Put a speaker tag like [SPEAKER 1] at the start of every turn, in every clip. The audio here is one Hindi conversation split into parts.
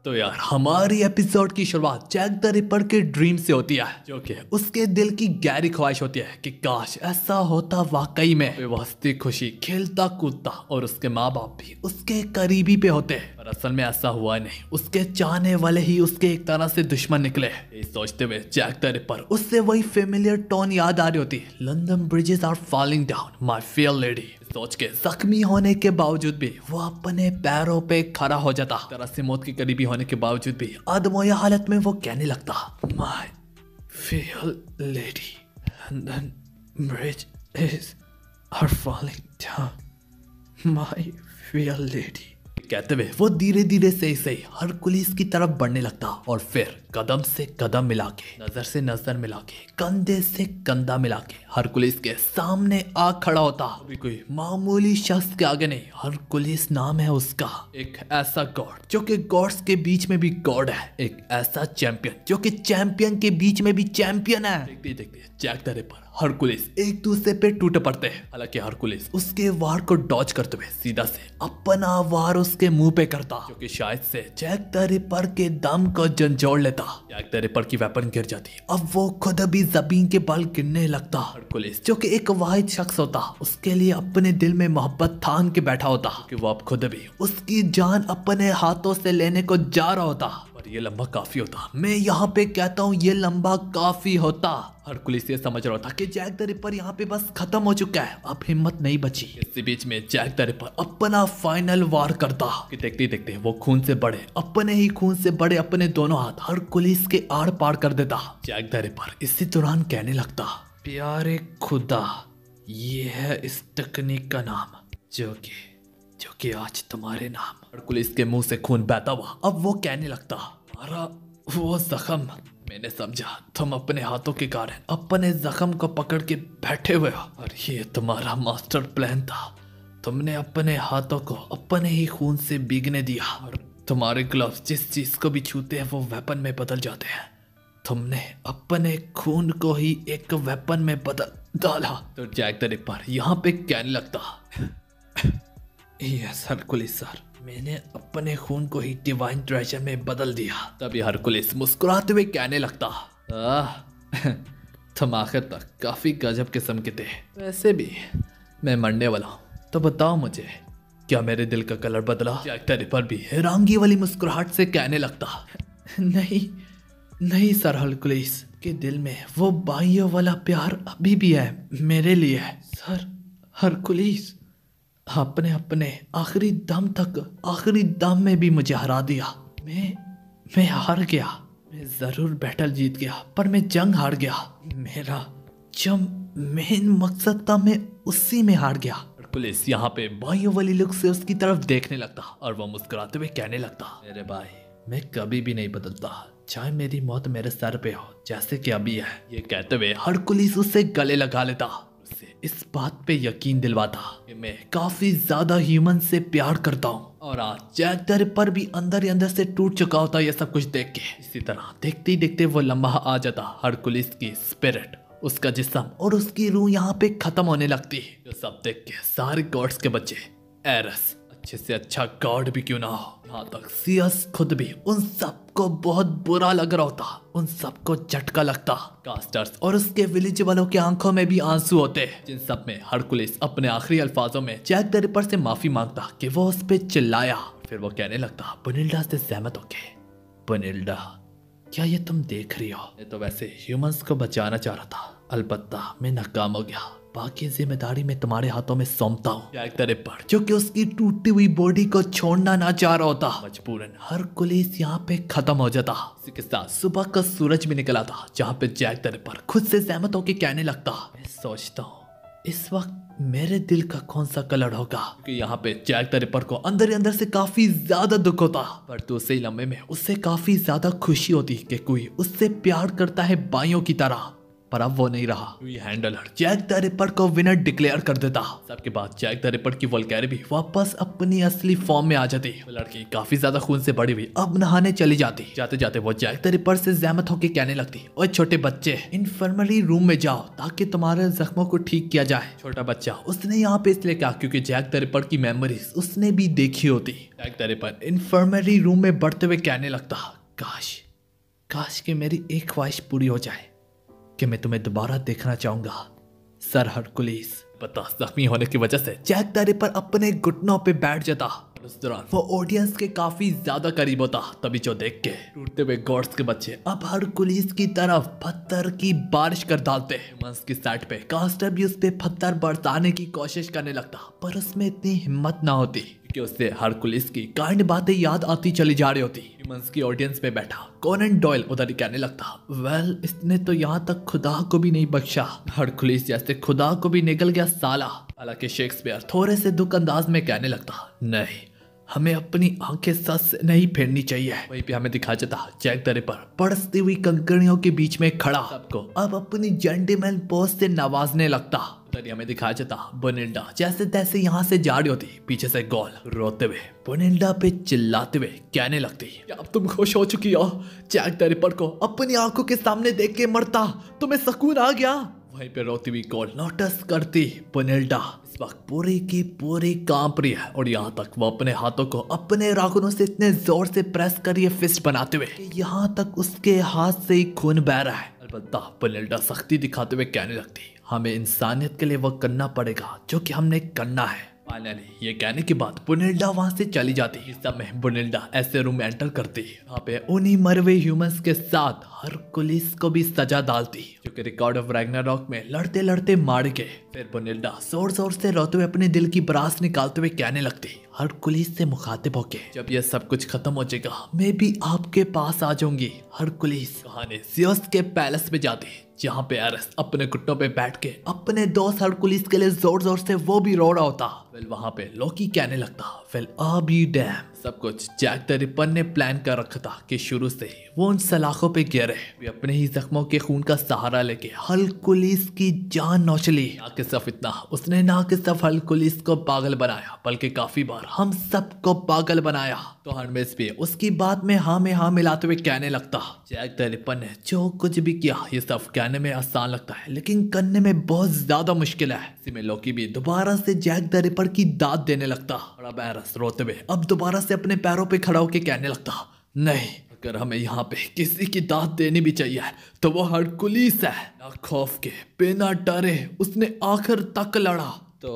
[SPEAKER 1] तो यार हमारी एपिसोड की शुरुआत जैक द रिपर के ड्रीम से होती है, जो कि उसके दिल की गहरी ख्वाहिश होती है कि काश ऐसा होता वाकई में। वो हंसती खुशी खेलता कूदता और उसके माँ बाप भी उसके करीबी पे होते, पर असल में ऐसा हुआ नहीं। उसके चाहने वाले ही उसके एक तरह से दुश्मन निकले। ये सोचते हुए जैक द रिपर उससे वही फेमिलियर टोन याद आ रही होती, London bridges are falling down my fair lady. सोच के जख्मी होने के बावजूद भी वो अपने पैरों पे खड़ा हो जाता। तरह से मौत के करीबी होने के बावजूद भी अधमोया हालत में वो कहने लगता, my fair lady, London bridge is are falling down my fair lady. कहते हुए वो धीरे धीरे से हरकुलिस की तरफ बढ़ने लगता और फिर कदम से कदम मिला के, नजर से नजर मिला के, कंधे से कंधा मिला के हरकुलिस के सामने आ खड़ा होता। अभी कोई मामूली शख्स के आगे नहीं, हरकुलिस नाम है उसका। एक ऐसा गॉड जो कि गॉड्स के बीच में भी गॉड है, एक ऐसा चैंपियन जो कि चैंपियन के बीच में भी चैंपियन है। देखते देखते जैक द रिपर हरकुलिस एक दूसरे पे टूट पड़ते हैं। हालांकि हरकुलिस उसके वार को डॉज करते हुए सीधा से अपना वार उसके मुंह पे करता, जो कि शायद से जैक द रिपर के दम को झंझोड़ लेता। जैक द रिपर की वेपन गिर जाती। अब वो खुद भी जमीन के बल गिरने लगता। हरकुलिस जो कि एक वाहिद शख्स होता, उसके लिए अपने दिल में मोहब्बत थान के बैठा होता कि वो अब खुद भी उसकी जान अपने हाथों से लेने को जा रहा होता। पर ये लंबा काफी होता। मैं यहाँ पे कहता हूँ ये लंबा काफी होता। हरकुलिस ये समझ रहा था कि जैक द रिपर यहाँ पे बस खत्म हो चुका है, अब हिम्मत नहीं बची। इसी बीच में जैक द रिपर अपना फाइनल वार करता कि देखते देखते वो खून से बड़े, अपने ही खून से बड़े अपने दोनों हाथ हरकुलिस के आड़ पार कर देता। जैक द रिपर इसी दौरान कहने लगता, प्यारे खुदा, ये है इस तकनीक का नाम जो कि आज तुम्हारे नाम। हरकुलिस के मुंह से खून बहता हुआ अब वो कहने लगता, हमारा वो जख्म, मैंने समझा तुम अपने हाथों के कारण अपने जख्म को पकड़ के बैठे हुए हो और ये तुम्हारा मास्टर प्लान था। तुमने अपने हाथों को अपने ही खून से भीगने दिया और तुम्हारे ग्लव्स जिस चीज को भी छूते हैं वो वेपन में बदल जाते हैं। तुमने अपने खून को ही एक वेपन में बदल डाला। तो जैक द रिपर यहाँ पे कहने लगता, यस हरकुलिस सर, मैंने अपने खून को ही डिवाइन ट्रेजर में बदल दिया। तभी हरकुलिस मुस्कुराते हुए कहने लगता, तुम आखिर तक काफी गजब किस्म के थे। वैसे भी मैं मरने वाला हूँ, तो बताओ मुझे क्या मेरे दिल का कलर बदला? जैक द रिपर भी हैरानगी वाली मुस्कुराहट से कहने लगता, नहीं सर, हरकुलिस के दिल में वो भाइयों वाला प्यार अभी भी है मेरे लिए। सर हरकुलिस, आपने अपने आखिरी दम तक, आखिरी दम में भी मुझे हरा दिया। मैं हार गया। मैं जरूर बैटल जीत गया, पर मैं जंग हार गया। मेरा जो मेन मकसद था मैं उसी में हार गया। पुलिस यहाँ पे भाइयों वाली लुक से उसकी तरफ देखने लगता और वो मुस्कुराते हुए कहने लगता, मेरे भाई, मैं कभी भी नहीं बदलता, चाहे मेरी मौत मेरे सर पे हो जैसे कि अभी है। ये कहते हुए हरकुलिस उससे गले लगा लेता, उसे इस बात पे यकीन दिलवाता कि मैं काफी ज्यादा ह्यूमन से प्यार करता हूँ। और आज जैक द रिपर भी अंदर ही अंदर से टूट चुका होता ये सब कुछ देख के। इसी तरह देखते ही देखते वो लम्हा आ जाता। हरकुलिस की स्पिरिट, उसका जिस्म और उसकी रूह यहाँ पे खत्म होने लगती है। जो सब देख के सारे गॉड्स के बच्चे, एरस अच्छे से अच्छा गॉड भी क्यों ना हो, यहाँ तक सियस खुद भी उन सबको बहुत बुरा लग रहा होता। उन सबको झटका लगता। कास्टर्स और उसके विलेज वालों की आंखों में भी आंसू होते, जिन सब में हरकुलिस अपने आखिरी अल्फाजों में जैक द रिपर से माफी मांगता कि वो उस पे चिल्लाया। फिर वो कहने लगता, बुनिल्डा से सहमत होके, बुनिल्डा क्या ये तुम देख रही हो? मैं तो वैसे ह्यूमंस को बचाना चाह रहा था, अलबत्ता मैं नाकाम हो गया। बाकी जिम्मेदारी मैं तुम्हारे हाथों में सौंपता हूँ। जैक द रिपर जो कि उसकी टूटी हुई बॉडी को छोड़ना ना चाह रहा होता, मजबूरन हरकुलिस यहाँ पे खत्म हो जाता। इसी के साथ सुबह का सूरज भी निकला था, जहाँ पे जैक द रिपर खुद से सहमत होकर कहने लगता, मैं सोचता हूँ इस वक्त मेरे दिल का कौन सा कलर होगा। कि यहाँ पे जैक द रिपर को अंदर ही अंदर से काफी ज्यादा दुख होता, पर दूसरे लम्हे में उससे काफी ज्यादा खुशी होती कि कोई उससे प्यार करता है भाइयों की तरह। पर अब वो नहीं रहा। ये हैंडलर जैक द रिपर को विनर डिक्लेयर कर देता। सबके बाद जैक द रिपर की वल्गैरी भी वापस अपनी असली फॉर्म में आ जाती। लड़की काफी ज्यादा खून से बड़ी हुई अब नहाने चली जाती। जाते जाते वो जैक द रिपर से जहमत होकर कहने लगती, ओए छोटे बच्चे, इन्फर्मरी रूम में जाओ ताकि तुम्हारे जख्मों को ठीक किया जाए। छोटा बच्चा उसने यहाँ पे इसलिए कहा क्योंकि जैक द रिपर की मेमोरीज उसने भी देखी होती। Jack the Ripper infirmary room में बढ़ते हुए कहने लगता, काश काश कि मेरी एक ख्वाहिश पूरी हो जाए कि मैं तुम्हें दोबारा देखना चाहूंगा सर हरकुलिस। पता जख्मी होने की वजह से जैक द रिपर अपने घुटनों पे बैठ जाता। उस दौरान वो ऑडियंस के काफी ज्यादा करीब होता। तभी जो देख के टूटते हुए गॉड्स के बच्चे अब हरकुलिस की तरफ पत्थर की बारिश कर डालते। ह्यूमंस की साइड पे कास्टर भी उस पे पत्थर बरसाने की कोशिश करने लगता, पर उसमें इतनी हिम्मत ना होती कि उससे हरकुलिस की काइंड बातें याद आती चली जा रही होती। ह्यूमंस की ऑडियंस में बैठा कॉनन डॉयल उधर ही कहने लगता, वेल इसने तो यहाँ तक खुदा को भी नहीं बख्शा, हरकुलिस जैसे खुदा को भी निकल गया साला। हालांकि शेक्सपियर थोड़े से दुख अंदाज में कहने लगता, नहीं हमें अपनी आंखें सच से नहीं फेरनी चाहिए। वहीं पे हमें दिखा जाता जैक द रिपर बरसती हुई कंकड़ियों के बीच में खड़ा सबको अब अपनी जेंटलमैन पोज से नवाजने लगता। उधर हमें दिखाया जाता बुनिल्डा जैसे तैसे यहाँ से जा रही होती। पीछे से गॉल रोते हुए बुनिल्डा पे चिल्लाते हुए कहने लगती, अब तुम खुश हो चुकी हो? जैक द रिपर को अपनी आंखों के सामने देख के मरता तुम्हें सुकून आ गया? वहीं पे रोती हुई गॉल नोटिस करती बुनिल्डा इस वक्त पूरी की पूरी कांप रही है और यहाँ तक वो अपने हाथों को अपने राखूनों से इतने जोर से प्रेस कर ये फिस्ट बनाते हुए कि यहाँ तक उसके हाथ से ही खून बह रहा है। अलबत्ता बुनिल्डा सख्ती दिखाते हुए कहने लगती, हमें इंसानियत के लिए वो करना पड़ेगा जो कि हमने करना है। फाइनली ये कहने के बाद बुनिल्डा वहां से चली जाती। इस समय बुनिल्डा ऐसे रूम में एंटर करती वहां पे उन्हीं मरवे ह्यूमंस के साथ हरकुलिस को भी सजा डालती जो कि रिकॉर्ड ऑफ रैग्नारॉक में लड़ते लड़ते मार गए। फिर बुनिल्डा जोर जोर से रोते हुए अपने दिल की बरास निकालते हुए कहने लगती, हरकुलिस से मुखातिब होके, जब ये सब कुछ खत्म हो जाएगा मैं भी आपके पास आ जाऊंगी। हरकुलिस कहानी ज़ियस के पैलेस में जाती जहाँ पे एरस अपने घुटनों पे बैठ के अपने दोस्त हरकुलिस के लिए जोर जोर से वो भी रो रहा होता। फिर वहां पे लोकी कहने लगता, फिर बी डैम सब कुछ जैक द रिपर ने प्लान कर रखा था कि शुरू से ही वो उन सलाखों पे गिरे वे अपने ही जख्मों के खून का सहारा लेके हरकुलिस की जान नौचली। ना कि सिर्फ इतना उसने ना कि सिर्फ हरकुलिस को पागल बनाया बल्कि काफी बार हम सबको पागल बनाया। तो हरमेस भी उसकी बात में हाँ मिलाते हुए कहने लगता, जैक द रिपर ने जो कुछ भी किया ये सब कहने में आसान लगता है लेकिन करने में बहुत ज्यादा मुश्किल है। इसी में लोकी भी दोबारा से जैक द रिपर की दाद देने लगता और अब एरस रोते हुए अब दोबारा से अपने पैरों पे खड़ा होकर कहने लगता, नहीं अगर हमें यहाँ पे किसी की दाद देनी भी चाहिए तो वो हरकुलिस है। ना खौफ के बिना डरे उसने आखिर तक लड़ा। तो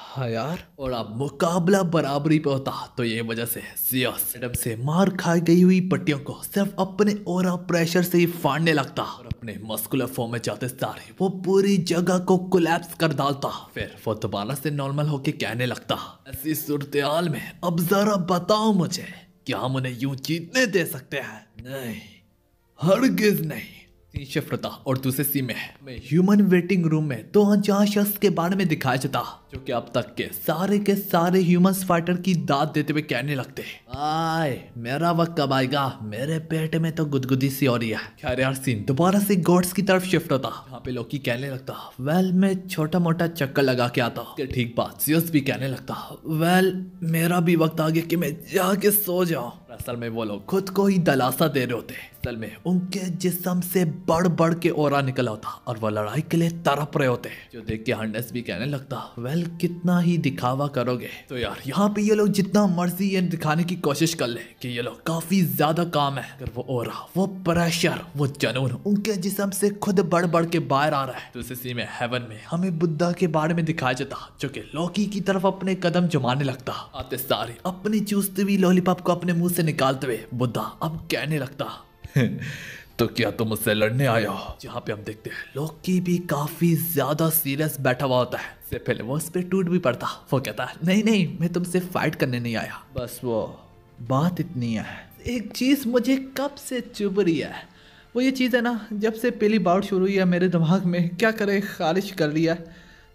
[SPEAKER 1] हाँ यार, और अब मुकाबला बराबरी पे होता तो ये वजह से ज़ियस एडम से मार खाई गई हुई पट्टियों को सिर्फ अपने ओरा प्रेशर से ही फाड़ने लगता और अपने मस्कुलर फॉर्म में जाते सारे वो पूरी जगह को कोलैप्स कर डालता। फिर वो दोबारा से नॉर्मल होके कहने लगता, ऐसी सूरत-ए-हाल में अब जरा बताओ मुझे क्या हम उन्हें यूं जीतने दे सकते हैं? नहीं, हरगिज नहीं। शिफ्ट था और दूसरे सी में ह्यूमन वेटिंग रूम में तो जहाँ शख्स के बारे में दिखाया जाता जो कि अब तक के सारे ह्यूमंस फाइटर की दाद देते हुए कहने लगते, आए मेरा वक्त कब आएगा, मेरे पेट में तो गुदगुदी सी हो रही है। खैर यार सीन दोबारा से गॉड्स की तरफ शिफ्ट होता यहाँ पे लोकी कहने लगता, वेल मैं छोटा मोटा चक्कर लगा के आता। ठीक बात ज़ियस भी कहने लगता, वेल मेरा भी वक्त आ गया कि मैं जाके सो जाऊं। असल में वो लोग खुद को ही दिलासा दे रहे होते। असल में उनके जिस्म से बढ़ बढ़ के ओरा निकला होता और वो लड़ाई के लिए तड़प रहे होते जो देख के हंडस भी कहने लगता, वेल कितना ही दिखावा करोगे। तो यार यहाँ पे ये लोग जितना मर्जी ये दिखाने की कोशिश कर ले कि ये लोग काफी ज्यादा काम है, अगर वो ओरा वो प्रेशर वो जनून उनके जिस्म से खुद बढ़ बढ़ के बाहर आ रहा है। तो इसी में हेवन में हमें बुद्धा के बारे में दिखाया जाता जो कि लोकी की तरफ अपने कदम जमाने लगता। आते सारे अपनी चूसती हुई लॉलीपॉप को अपने मुंह से निकालते हुए बुद्धा अब कहने लगता, तो क्या तुम मुझसे लड़ने आया हो? जहाँ पे हम देखते हैं लोकी भी काफी ज्यादा सीरियस बैठा हुआ होता है। इससे पहले वो उस पर टूट भी पड़ता। वो कहता है, नहीं मैं तुमसे फाइट करने नहीं आया, बस वो बात इतनी है। एक चीज मुझे कब से चुभ रही है, वो ये चीज़ है ना, जब से पहली बाउट शुरू हुई है मेरे दिमाग में क्या करे खारिज कर रही है।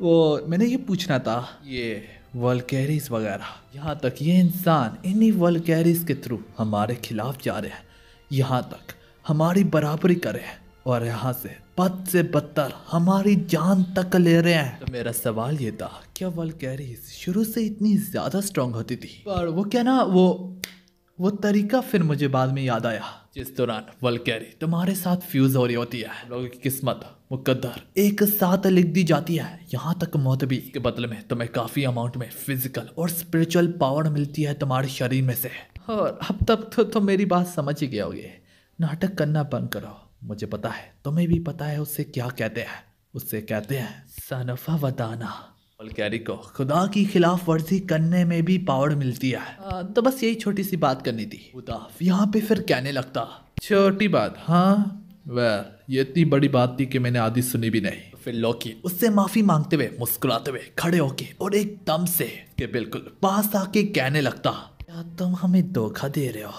[SPEAKER 1] वो मैंने ये पूछना था, ये वल्गैरिस वगैरह, यहाँ तक ये इंसान इन्हीं वल्गैरिस के थ्रू हमारे खिलाफ जा रहे हैं, यहाँ तक हमारी बराबरी कर रहे हैं और यहाँ से बद से बदतर हमारी जान तक ले रहे हैं। तो मेरा सवाल ये था, क्या वल्कैरिस शुरू से इतनी ज्यादा स्ट्रांग होती थी? पर वो क्या ना, वो तरीका फिर मुझे बाद में याद आया जिस दौरान वल्कैरी तुम्हारे साथ फ्यूज हो रही होती है। लोगों की किस्मत मुकद्दर एक साथ लिख दी जाती है, यहाँ तक मौत भी। इसके बदले में तुम्हें काफी अमाउंट में फिजिकल और स्पिरिचुअल पावर मिलती है तुम्हारे शरीर में से। और अब तक तो मेरी बात समझ ही गए होगे। नाटक करना बंद करो, मुझे पता है, तुम्हें भी पता है उससे क्या कहते हैं। उससे कहते हैं सनफा वदाना। वल्कैरी को खुदा की खिलाफ वर्जी करने में भी पावर मिलती है। तो बस यही छोटी सी बात करनी थी। खुदा यहाँ पे फिर कहने लगता, छोटी बात? हाँ ये इतनी बड़ी बात थी कि मैंने आधी सुनी भी नहीं। फिर लोकी उससे माफी मांगते हुए मुस्कुराते हुए खड़े होके और एकदम से के बिल्कुल पास आके कहने लगता, क्या तुम हमें धोखा दे रहे हो?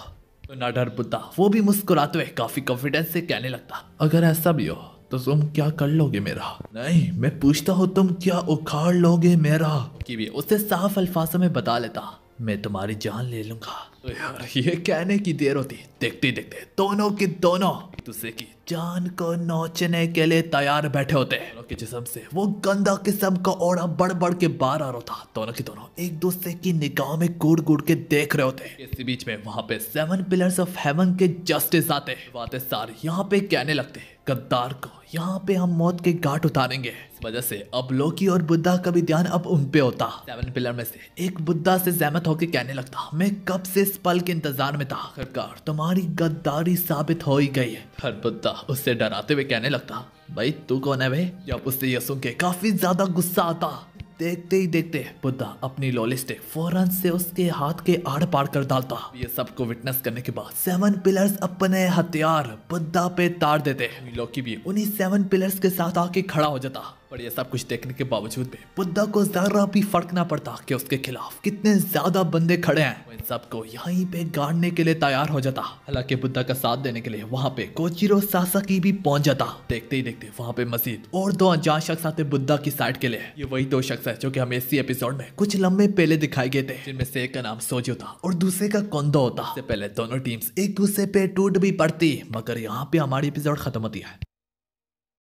[SPEAKER 1] तो ना डर बुद्धा वो भी मुस्कुराते हुए काफी कॉन्फिडेंस से कहने लगता, अगर ऐसा भी हो तो तुम क्या कर लोगे मेरा? नहीं, मैं पूछता हूँ तुम क्या उखाड़ लोगे मेरा? कि भी उसे साफ अल्फाजों में बता लेता, मैं तुम्हारी जान ले लूंगा। तो यार ये कहने की देर होती, देखते देखते दोनों के दोनों एक दूसरे की जान को नोचने के लिए तैयार बैठे होते। दोनों के जिस्म से वो गंदा किस्म का ओड़ा बढ़ बढ़ के बाहर आ रहा था। दोनों के दोनों एक दूसरे की निगाहों में कूड़ कूड़ के देख रहे होते। इसी बीच में वहां पे 7 पिलर्स ऑफ हेवन के जस्टिस आते। बातें सारे यहाँ पे कहने लगते, गद्दार को यहाँ पे हम मौत के घाट उतारेंगे। इस वजह से अब लोकी और बुद्धा का भी ध्यान अब उन पे होता। 7 पिलर में से एक बुद्धा से सहमत होकर कहने लगता, मैं कब से इस पल के इंतजार में था, आखिरकार तुम्हारी गद्दारी साबित हो ही गई है। हर बुद्धा उससे डराते हुए कहने लगता, भाई तू कौन है भाई? जब उससे यह सुन के काफी ज्यादा गुस्सा आता। देखते ही देखते बुद्धा अपनी लोली स्टिक फौरन से उसके हाथ के आड़ पार कर डालता। ये सबको विटनेस करने के बाद 7 पिलर्स अपने हथियार बुद्धा पे तार देते। लोकी भी उन्हीं 7 पिलर्स के साथ आके खड़ा हो जाता। पर ये सब कुछ देखने के बावजूद भी बुद्धा को जरा भी फर्क ना पड़ता कि उसके खिलाफ कितने ज्यादा बंदे खड़े हैं। वो इन सबको यहीं पे गाड़ने के लिए तैयार हो जाता। हालांकि बुद्धा का साथ देने के लिए वहां पे कोचिरो सासाकी भी पहुंच जाता। देखते ही देखते वहां पे मजीद और 2 अनजान शख्स आते बुद्धा की साइड के लिए। ये वही 2 शख्स है जो कि हमें इसी एपिसोड में कुछ लम्बे पहले दिखाए गए थे, जिनमें से एक का नाम सोजो था और दूसरे का कोंदो होता। इससे पहले दोनों टीम्स एक दूसरे पे टूट भी पड़ती, मगर यहाँ पे हमारी एपिसोड खत्म होती है।